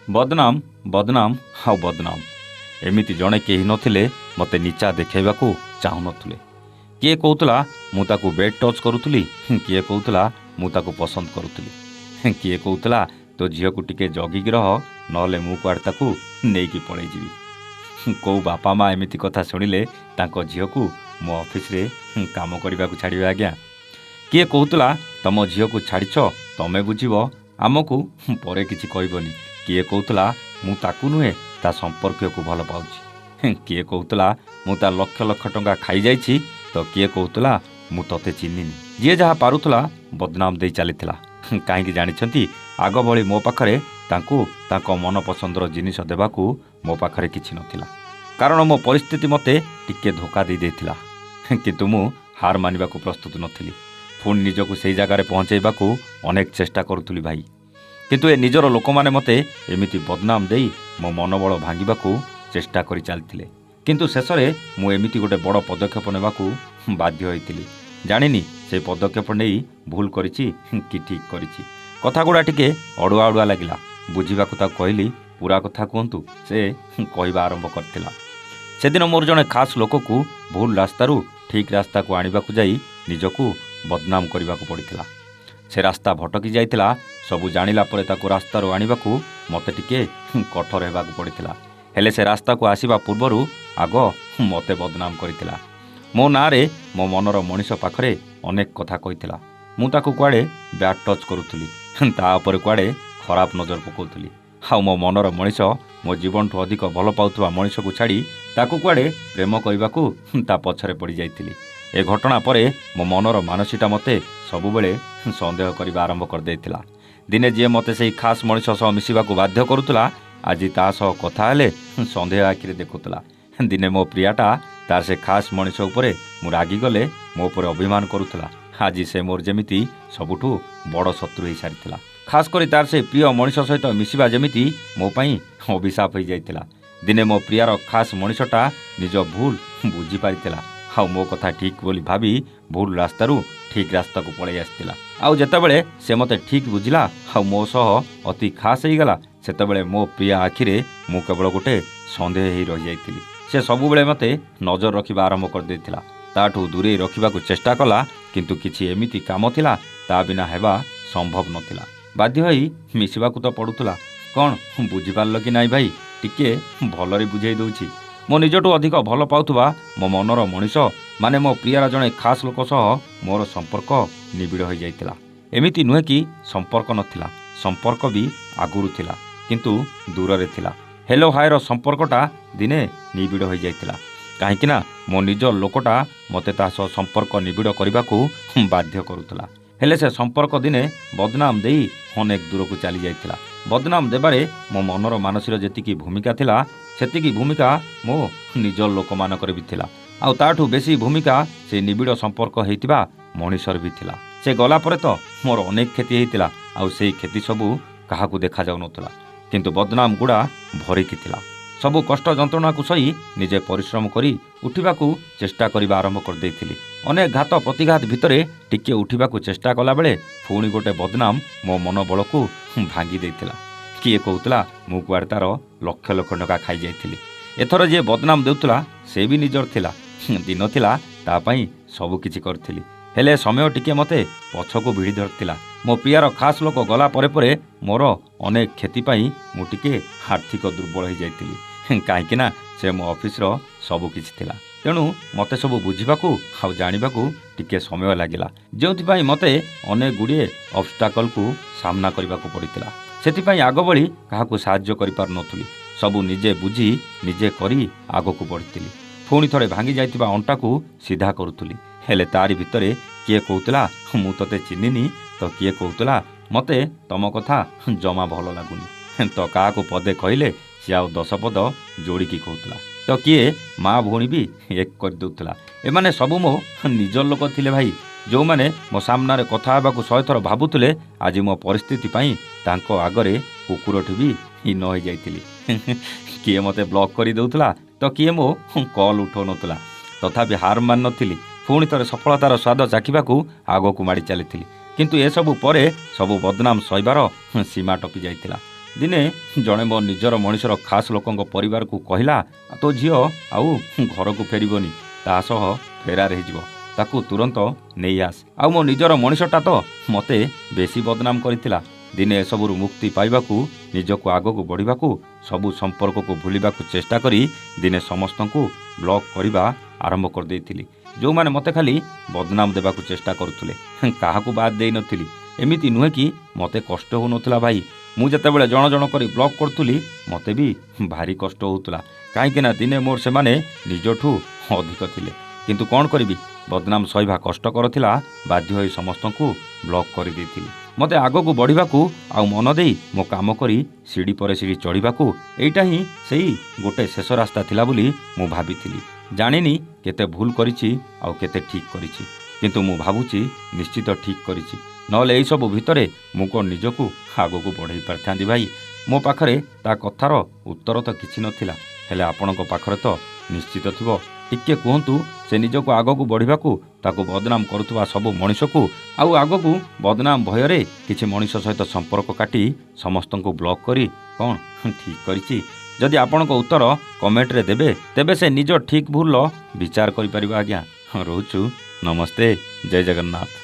ବଦନାମ ବଦନାମ ଆଉ ବଦନାମ। ଏମିତି ଜଣେ କେହି ନଥିଲେ ମୋତେ ନିଚା ଦେଖାଇବାକୁ ଚାହୁଁନଥିଲେ। କିଏ କହୁଥିଲା ମୁଁ ତାକୁ ବେଡ୍ ଟଚ୍ କରୁଥିଲି, କିଏ କହୁଥିଲା ମୁଁ ତାକୁ ପସନ୍ଦ କରୁଥିଲି, କିଏ କହୁଥିଲା ତୋ ଝିଅକୁ ଟିକେ ଜଗିକି ରହ, ନହେଲେ ମୁଁ କୁଆଡ଼େ ତାକୁ ନେଇକି ପଳେଇଯିବି। କେଉଁ ବାପା ମା ଏମିତି କଥା ଶୁଣିଲେ ତାଙ୍କ ଝିଅକୁ ମୋ ଅଫିସରେ କାମ କରିବାକୁ ଛାଡ଼ିବେ ଆଜ୍ଞା? କିଏ କହୁଥିଲା ତମ ଝିଅକୁ ଛାଡ଼ିଛ, ତମେ ବୁଝିବ, ଆମକୁ ପରେ କିଛି କହିବନି। କିଏ କହୁଥିଲା ମୁଁ ତାକୁ ନୁହେଁ ତା ସମ୍ପର୍କୀୟକୁ ଭଲ ପାଉଛି। କିଏ କହୁଥିଲା ମୁଁ ତା ଲକ୍ଷ ଲକ୍ଷ ଟଙ୍କା ଖାଇଯାଇଛି, ତ କିଏ କହୁଥିଲା ମୁଁ ତତେ ଚିହ୍ନିନି। ଯିଏ ଯାହା ପାରୁଥିଲା ବଦନାମ ଦେଇ ଚାଲିଥିଲା। କାହିଁକି ଜାଣିଛନ୍ତି? ଆଗ ଭଳି ମୋ ପାଖରେ ତାଙ୍କୁ ତାଙ୍କ ମନପସନ୍ଦର ଜିନିଷ ଦେବାକୁ ମୋ ପାଖରେ କିଛି ନଥିଲା। କାରଣ ମୋ ପରିସ୍ଥିତି ମୋତେ ଟିକେ ଧୋକା ଦେଇଥିଲା। କିନ୍ତୁ ମୁଁ ହାର ମାନିବାକୁ ପ୍ରସ୍ତୁତ ନଥିଲି। ପୁଣି ନିଜକୁ ସେଇ ଜାଗାରେ ପହଞ୍ଚାଇବାକୁ ଅନେକ ଚେଷ୍ଟା କରୁଥିଲି ଭାଇ। କିନ୍ତୁ ଏ ନିଜର ଲୋକମାନେ ମୋତେ ଏମିତି ବଦନାମ ଦେଇ ମୋ ମନୋବଳ ଭାଙ୍ଗିବାକୁ ଚେଷ୍ଟା କରି ଚାଲିଥିଲେ। କିନ୍ତୁ ଶେଷରେ ମୁଁ ଏମିତି ଗୋଟେ ବଡ଼ ପଦକ୍ଷେପ ନେବାକୁ ବାଧ୍ୟ ହୋଇଥିଲି। ଜାଣିନି ସେ ପଦକ୍ଷେପ ନେଇ ଭୁଲ କରିଛି କି ଠିକ୍ କରିଛି। କଥାଗୁଡ଼ା ଟିକେ ଅଡ଼ୁଆ ଅଡ଼ୁଆ ଲାଗିଲା। ବୁଝିବାକୁ ତାକୁ କହିଲି ପୁରା କଥା କୁହନ୍ତୁ। ସେ କହିବା ଆରମ୍ଭ କରିଥିଲା। ସେଦିନ ମୋର ଜଣେ ଖାସ୍ ଲୋକକୁ ଭୁଲ ରାସ୍ତାରୁ ଠିକ୍ ରାସ୍ତାକୁ ଆଣିବାକୁ ଯାଇ ନିଜକୁ ବଦନାମ କରିବାକୁ ପଡ଼ିଥିଲା। ସେ ରାସ୍ତା ଭଟକି ଯାଇଥିଲା। ସବୁ ଜାଣିଲା ପରେ ତାକୁ ରାସ୍ତାରୁ ଆଣିବାକୁ ମୋତେ ଟିକେ କଠୋର ହେବାକୁ ପଡ଼ିଥିଲା। ହେଲେ ସେ ରାସ୍ତାକୁ ଆସିବା ପୂର୍ବରୁ ଆଗ ମୋତେ ବଦନାମ କରିଥିଲା। ମୋ ନାଁରେ ମୋ ମନର ମଣିଷ ପାଖରେ ଅନେକ କଥା କହିଥିଲା। ମୁଁ ତାକୁ କୁଆଡ଼େ ବ୍ୟାଡ୍ ଟଚ୍ କରୁଥିଲି, ତା ଉପରେ କୁଆଡ଼େ ଖରାପ ନଜର ପକାଉଥିଲି। ଆଉ ମୋ ମନର ମଣିଷ, ମୋ ଜୀବନଠୁ ଅଧିକ ଭଲ ପାଉଥିବା ମଣିଷକୁ ଛାଡ଼ି ତାକୁ କୁଆଡ଼େ ପ୍ରେମ କରିବାକୁ ତା ପଛରେ ପଡ଼ିଯାଇଥିଲି। ଏ ଘଟଣା ପରେ ମୋ ମନର ମାନସିକତା ମୋତେ ସବୁବେଳେ ସନ୍ଦେହ କରିବା ଆରମ୍ଭ କରିଦେଇଥିଲା। ଦିନେ ଯିଏ ମୋତେ ସେହି ଖାସ୍ ମଣିଷ ସହ ମିଶିବାକୁ ବାଧ୍ୟ କରୁଥିଲା, ଆଜି ତା ସହ କଥା ହେଲେ ସନ୍ଦେହ ଆଖିରେ ଦେଖୁଥିଲା। ଦିନେ ମୋ ପ୍ରିୟାଟା ତାର ସେ ଖାସ୍ ମଣିଷ ଉପରେ ମୁଁ ରାଗିଗଲେ ମୋ ଉପରେ ଅଭିମାନ କରୁଥିଲା। ଆଜି ସେ ମୋର ଯେମିତି ସବୁଠୁ ବଡ଼ ଶତ୍ରୁ ହୋଇସାରିଥିଲା। ଖାସ୍ କରି ତାର ସେ ପ୍ରିୟ ମଣିଷ ସହିତ ମିଶିବା ଯେମିତି ମୋ ପାଇଁ ଅଭିଶାପ ହୋଇଯାଇଥିଲା। ଦିନେ ମୋ ପ୍ରିୟାର ଖାସ୍ ମଣିଷଟା ନିଜ ଭୁଲ ବୁଝିପାରିଥିଲା। ଆଉ ମୋ କଥା ଠିକ୍ ବୋଲି ଭାବି ଭୁଲ ରାସ୍ତାରୁ ଠିକ୍ ରାସ୍ତାକୁ ପଳାଇ ଆସିଥିଲା। ଆଉ ଯେତେବେଳେ ସେ ମୋତେ ଠିକ୍ ବୁଝିଲା ଆଉ ମୋ ସହ ଅତି ଖାସ୍ ହୋଇଗଲା, ସେତେବେଳେ ମୋ ପ୍ରିୟା ଆଖିରେ ମୁଁ କେବଳ ଗୋଟେ ସନ୍ଦେହ ହୋଇ ରହିଯାଇଥିଲି। ସେ ସବୁବେଳେ ମୋତେ ନଜର ରଖିବା ଆରମ୍ଭ କରିଦେଇଥିଲା। ତାଠୁ ଦୂରେଇ ରଖିବାକୁ ଚେଷ୍ଟା କଲା, କିନ୍ତୁ କିଛି ଏମିତି କାମ ଥିଲା ତା ବିନା ହେବା ସମ୍ଭବ ନଥିଲା। ବାଧ୍ୟ ହୋଇ ମିଶିବାକୁ ତ ପଡ଼ୁଥିଲା। କ'ଣ ବୁଝିପାରିଲ କି ନାଇଁ ଭାଇ? ଟିକେ ଭଲରେ ବୁଝେଇ ଦେଉଛି। ମୋ ନିଜଠୁ ଅଧିକ ଭଲ ପାଉଥିବା ମୋ ମନର ମଣିଷ ମାନେ ମୋ ପ୍ରିୟାର ଜଣେ ଖାସ୍ ଲୋକ ସହ ମୋର ସମ୍ପର୍କ ନିବିଡ଼ ହୋଇଯାଇଥିଲା। ଏମିତି ନୁହେଁ କି ସମ୍ପର୍କ ନଥିଲା, ସମ୍ପର୍କ ବି ଆଗରୁ ଥିଲା, କିନ୍ତୁ ଦୂରରେ ଥିଲା। ହେଲୋ ହାୟର ସମ୍ପର୍କଟା ଦିନେ ନିବିଡ଼ ହୋଇଯାଇଥିଲା। କାହିଁକି ନା ମୋ ନିଜ ଲୋକଟା ମୋତେ ତା ସହ ସମ୍ପର୍କ ନିବିଡ଼ କରିବାକୁ ବାଧ୍ୟ କରୁଥିଲା। ହେଲେ ସେ ସମ୍ପର୍କ ଦିନେ ବଦନାମ ଦେଇ ଅନେକ ଦୂରକୁ ଚାଲି ଯାଇଥିଲା। ବଦନାମ ଦେବାରେ ମୋ ମନର ମାନସିର ଯେତିକି ଭୂମିକା ଥିଲା, ସେତିକି ଭୂମିକା ମୋ ନିଜ ଲୋକମାନଙ୍କର ବି ଥିଲା। ଆଉ ତାଠୁ ବେଶୀ ଭୂମିକା ସେ ନିବିଡ଼ ସମ୍ପର୍କ ହେଇଥିବା ମଣିଷର ବି ଥିଲା। ସେ ଗଲା ପରେ ତ ମୋର ଅନେକ କ୍ଷତି ହେଇଥିଲା। ଆଉ ସେଇ କ୍ଷତି ସବୁ କାହାକୁ ଦେଖାଯାଉନଥିଲା, କିନ୍ତୁ ବଦନାମ ଗୁଡ଼ା ଭରିକି ଥିଲା। ସବୁ କଷ୍ଟ ଯନ୍ତ୍ରଣାକୁ ସହି ନିଜେ ପରିଶ୍ରମ କରି ଉଠିବାକୁ ଚେଷ୍ଟା କରିବା ଆରମ୍ଭ କରିଦେଇଥିଲି। ଅନେକ ଘାତ ପ୍ରତିଘାତ ଭିତରେ ଟିକିଏ ଉଠିବାକୁ ଚେଷ୍ଟା କଲାବେଳେ ପୁଣି ଗୋଟେ ବଦନାମ ମୋ ମନୋବଳକୁ ଭାଙ୍ଗି ଦେଇଥିଲା। କିଏ କହୁଥିଲା ମୁଁ କୁଆଡ଼େ ତାର ଲକ୍ଷ ଲକ୍ଷ ଟଙ୍କା ଖାଇଯାଇଥିଲି। ଏଥର ଯିଏ ବଦନାମ ଦେଉଥିଲା ସେ ବି ନିଜର ଥିଲା। ଦିନ ଥିଲା ତା ପାଇଁ ସବୁ କିଛି କରିଥିଲି। ହେଲେ ସମୟ ଟିକେ ମୋତେ ପଛକୁ ଭିଡ଼ି ଧରିଥିଲା। ମୋ ପ୍ରିୟାର ଖାସ୍ ଲୋକ ଗଲା ପରେ ପରେ ମୋର ଅନେକ କ୍ଷତି ପାଇଁ ମୁଁ ଟିକେ ଆର୍ଥିକ ଦୁର୍ବଳ ହୋଇଯାଇଥିଲି। କାହିଁକି ନା ସେ ମୋ ଅଫିସର ସବୁ କିଛି ଥିଲା। ତେଣୁ ମୋତେ ସବୁ ବୁଝିବାକୁ ଆଉ ଜାଣିବାକୁ ଟିକେ ସମୟ ଲାଗିଲା, ଯେଉଁଥିପାଇଁ ମୋତେ ଅନେକ ଗୁଡ଼ିଏ ଅବଷ୍ଟାକଲକୁ ସାମ୍ନା କରିବାକୁ ପଡ଼ିଥିଲା। ସେଥିପାଇଁ ଆଗ ଭଳି କାହାକୁ ସାହାଯ୍ୟ କରିପାରୁନଥିଲି। ସବୁ ନିଜେ ବୁଝି ନିଜେ କରି ଆଗକୁ ବଢ଼ିଥିଲି। ପୁଣି ଥରେ ଭାଙ୍ଗି ଯାଇଥିବା ଅଣ୍ଟାକୁ ସିଧା କରୁଥିଲି। ହେଲେ ତାରି ଭିତରେ କିଏ କହୁଥିଲା ମୁଁ ତତେ ଚିହ୍ନିନି, ତ କିଏ କହୁଥିଲା ମୋତେ ତମ କଥା ଜମା ଭଲ ଲାଗୁନି। ତ କାହାକୁ ପଦେ କହିଲେ ସିଏ ଆଉ 10 ପଦ ଯୋଡ଼ିକି କହୁଥିଲା। ତ କିଏ ମା ଭଉଣୀ ବି ଏକ କରିଦେଉଥିଲା। ଏମାନେ ସବୁ ମୋ ନିଜ ଲୋକ ଥିଲେ ଭାଇ, ଯେଉଁମାନେ ମୋ ସାମ୍ନାରେ କଥା ହେବାକୁ 100 ଥର ଭାବୁଥିଲେ। ଆଜି ମୋ ପରିସ୍ଥିତି ପାଇଁ ତାଙ୍କ ଆଗରେ କୁକୁରଠି ବି ହୀନ ହୋଇଯାଇଥିଲି। କିଏ ମୋତେ ବ୍ଲକ୍ କରିଦେଉଥିଲା, ତ କିଏ ମୋ କଲ୍ ଉଠାଉନଥିଲା। ତଥାପି ହାର ମାନିନଥିଲି। ପୁଣି ଥରେ ସଫଳତାର ସ୍ୱାଦ ଚାଖିବାକୁ ଆଗକୁ ମାଡ଼ି ଚାଲିଥିଲି। କିନ୍ତୁ ଏସବୁ ପରେ ସବୁ ବଦନାମ ସହିବାର ସୀମା ଟପି ଯାଇଥିଲା। ଦିନେ ଜଣେ ମୋ ନିଜର ମଣିଷର ଖାସ୍ ଲୋକଙ୍କ ପରିବାରକୁ କହିଲା, ତୋ ଝିଅ ଆଉ ଘରକୁ ଫେରିବନି, ତା ସହ ଫେରାର ହେଇଯିବ, ତାକୁ ତୁରନ୍ତ ନେଇ ଆସ। ଆଉ ମୋ ନିଜର ମଣିଷଟା ତ ମୋତେ ବେଶୀ ବଦନାମ କରିଥିଲା। ଦିନେ ଏସବୁରୁ ମୁକ୍ତି ପାଇବାକୁ, ନିଜକୁ ଆଗକୁ ବଢ଼ିବାକୁ, ସବୁ ସମ୍ପର୍କକୁ ଭୁଲିବାକୁ ଚେଷ୍ଟା କରି ଦିନେ ସମସ୍ତଙ୍କୁ ବ୍ଲକ୍ କରିବା ଆରମ୍ଭ କରିଦେଇଥିଲି। ଯେଉଁମାନେ ମୋତେ ଖାଲି ବଦନାମ ଦେବାକୁ ଚେଷ୍ଟା କରୁଥିଲେ, କାହାକୁ ବାଦ ଦେଇନଥିଲି। ଏମିତି ନୁହେଁ କି ମୋତେ କଷ୍ଟ ହେଉନଥିଲା ଭାଇ। ମୁଁ ଯେତେବେଳେ ଜଣ ଜଣ କରି ବ୍ଲକ୍ କରୁଥିଲି ମୋତେ ବି ଭାରି କଷ୍ଟ ହେଉଥିଲା, କାହିଁକିନା ଦିନେ ମୋର ସେମାନେ ନିଜଠୁ ଅଧିକ ଥିଲେ। କିନ୍ତୁ କ'ଣ କରିବି, ବଦନାମ ସହିବା କଷ୍ଟକର ଥିଲା। ବାଧ୍ୟ ହୋଇ ସମସ୍ତଙ୍କୁ ବ୍ଲକ୍ କରିଦେଇଥିଲି। ମୋତେ ଆଗକୁ ବଢ଼ିବାକୁ ଆଉ ମନ ଦେଇ ମୋ କାମ କରି ସିଡ଼ି ପରେ ସିଡ଼ି ଚଢ଼ିବାକୁ ଏଇଟା ହିଁ ସେଇ ଗୋଟେ ଶେଷ ରାସ୍ତା ଥିଲା ବୋଲି ମୁଁ ଭାବିଥିଲି। ଜାଣିନି କେତେ ଭୁଲ କରିଛି ଆଉ କେତେ ଠିକ୍ କରିଛି, କିନ୍ତୁ ମୁଁ ଭାବୁଛି ନିଶ୍ଚିତ ଠିକ୍ କରିଛି। ନହେଲେ ଏଇସବୁ ଭିତରେ ମୁଁ କ'ଣ ନିଜକୁ ଆଗକୁ ବଢ଼େଇ ପାରିଥାନ୍ତି ଭାଇ? ମୋ ପାଖରେ ତା କଥାର ଉତ୍ତର ତ କିଛି ନଥିଲା, ହେଲେ ଆପଣଙ୍କ ପାଖରେ ତ ନିଶ୍ଚିତ ଥିବ। ଟିକେ କୁହନ୍ତୁ, ସେ ନିଜକୁ ଆଗକୁ ବଢ଼ିବାକୁ ତାକୁ ବଦନାମ କରୁଥିବା ସବୁ ମଣିଷକୁ ଆଉ ଆଗକୁ ବଦନାମ ଭୟରେ କିଛି ମଣିଷ ସହିତ ସମ୍ପର୍କ କାଟି ସମସ୍ତଙ୍କୁ ବ୍ଲକ୍ କରି କ'ଣ ଠିକ୍ କରିଛି? ଯଦି ଆପଣଙ୍କ ଉତ୍ତର କମେଣ୍ଟରେ ଦେବେ, ତେବେ ସେ ନିଜ ଠିକ୍ ଭୁଲର ବିଚାର କରିପାରିବ ଆଜ୍ଞା। ରହୁଛୁ, ନମସ୍ତେ, ଜୟ ଜଗନ୍ନାଥ।